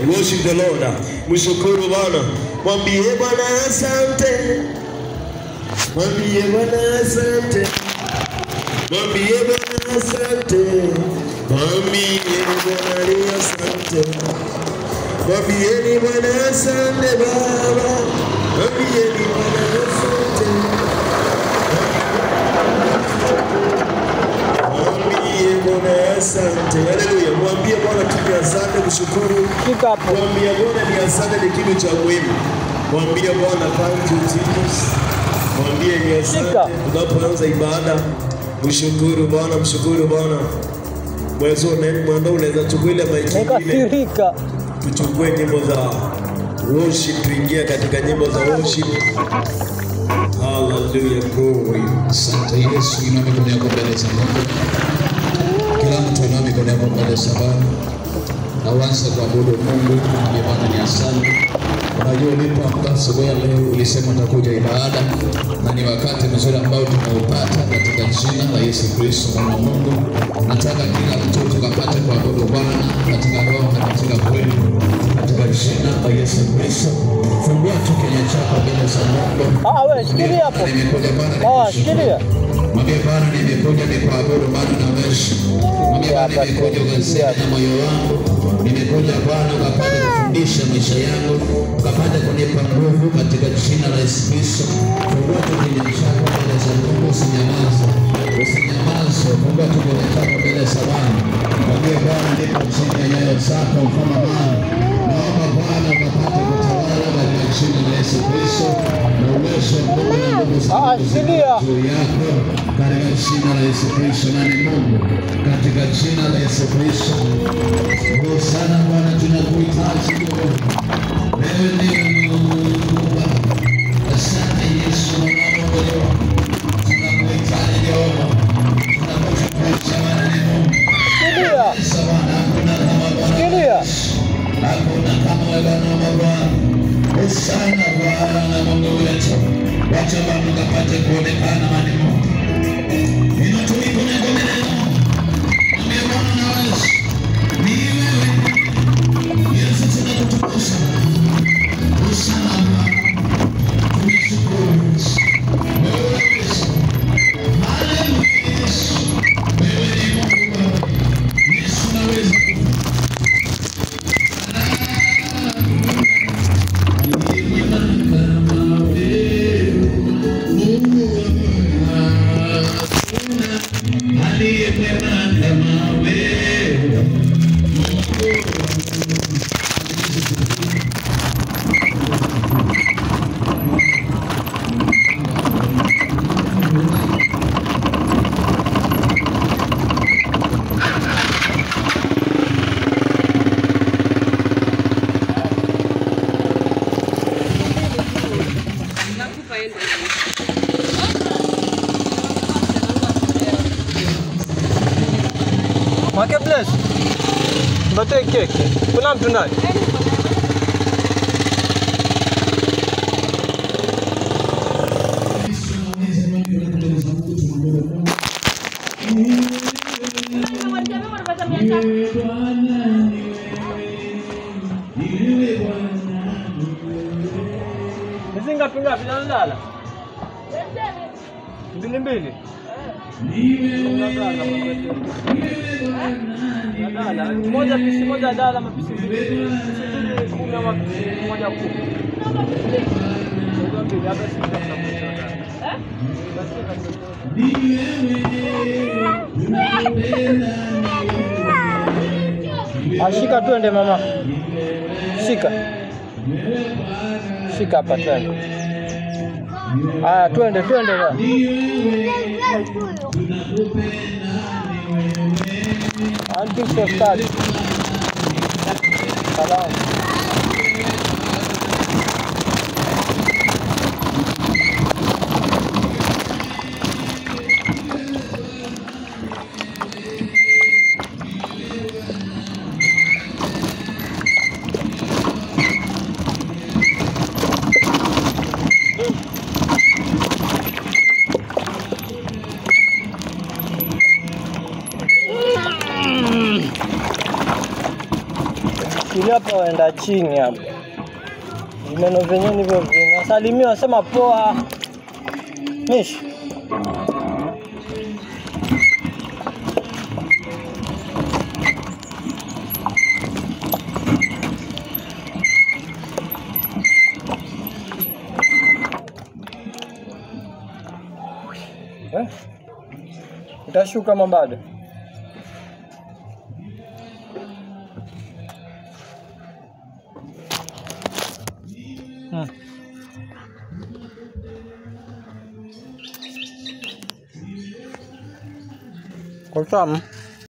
Worship the Lord. Mshukuru Bwana. Mwambie Bwana asante. Mwambie Bwana asante. Mwambie Bwana asante. Mwambie Bwana asante. Mwambie Bwana asante Baba. Mwambie Bwana asante. Mwambie Bwana asante. Haleluya. Mwambie Bwana tupe asante kushukuru. Mwambie Bwana ni asante ni kitu cha muhimu. Mwambie Bwana thank you Jesus. Mwambie ni asante tunapoanza ibada. Mshukuru Bwana, mshukuru Bwana. Mwendo unaweza chukua ile maiki nyingine. Tuchukue nyimbo za worship, tuingie katika nyimbo za worship. Hallelujah, glory. Asante Yesu, inua mikono yako mbele za Mungu. Kila mtu inua mikono yako mbele za Bwana. Na uanze kuabudu Mungu, mwambie Bwana ni asante. Unajua ulipoamka asubuhi ya leo ulisema utakuja ibada, na ni wakati mzuri ambao tumeupata katika jina la Yesu Kristo mwana wa Mungu. Nataka kila mtu tukapate kuabudu Bwana katika roho na katika kweli, katika jina la Yesu Kristo. Fungua tu kinywa chako mbele za Mungu. Wewe shikilia hapo. Shikilia. Mwambie Bwana nimekuja nikuabudu Bwana na wewe. Mwambie Bwana nimekuja kuanzia na moyo wangu. Nimekuja Bwana ukapate kufundisha maisha yangu, ukapate kunipa nguvu katika jina la Yesu Kristo. Fungua tu kinywa chako mbele za Mungu, usinyamaze. Usinyamaze, fungua tu kinywa chako mbele za Bwana. Mwambie Bwana nipo chini ya nyayo zako mfano Bwana. Naomba Bwana ukapate kutawala katika jina la Yesu Kristo. Na uwezo wa Mungu na nguvu zako juu yako katika jina la Yesu Kristo. Na ni Mungu katika jina la Yesu Kristo. Sana Bwana tunakuhitaji wewe ndiye Mungu. Asante Yesu Bwana, tunakuhitaji Jehova, tunakutukuza Bwana ni Mungu. Shikilia. Hakuna kama wewe Bwana. Sana Bwana na Mungu wetu, wacha Bwana ukapate kuonekana Bwana Mungu. Ninatuiko na ngome leo. Mwambie Bwana na wewe ni wewe. Yesu tunakutukuza. Usana tunashukuru. Haleluya. Wewe ni Mungu. Yesu naweza Marketplace. Batoe keke. Kuna mtu ndani? Mizinga pinga vinalala. Mbili. Moja pisi moja dala mapisi mbili. Kumi ama pisi moja kumi. Ashika tuende mama. Shika hapa twende. Haya twende bwana. Anti sostali. Salam. zinaenda chini hapo. Vimeno vyenyewe ndivyo vinasalimia, wasema poa. Nish. Utashuka mabado. Kwa tamu.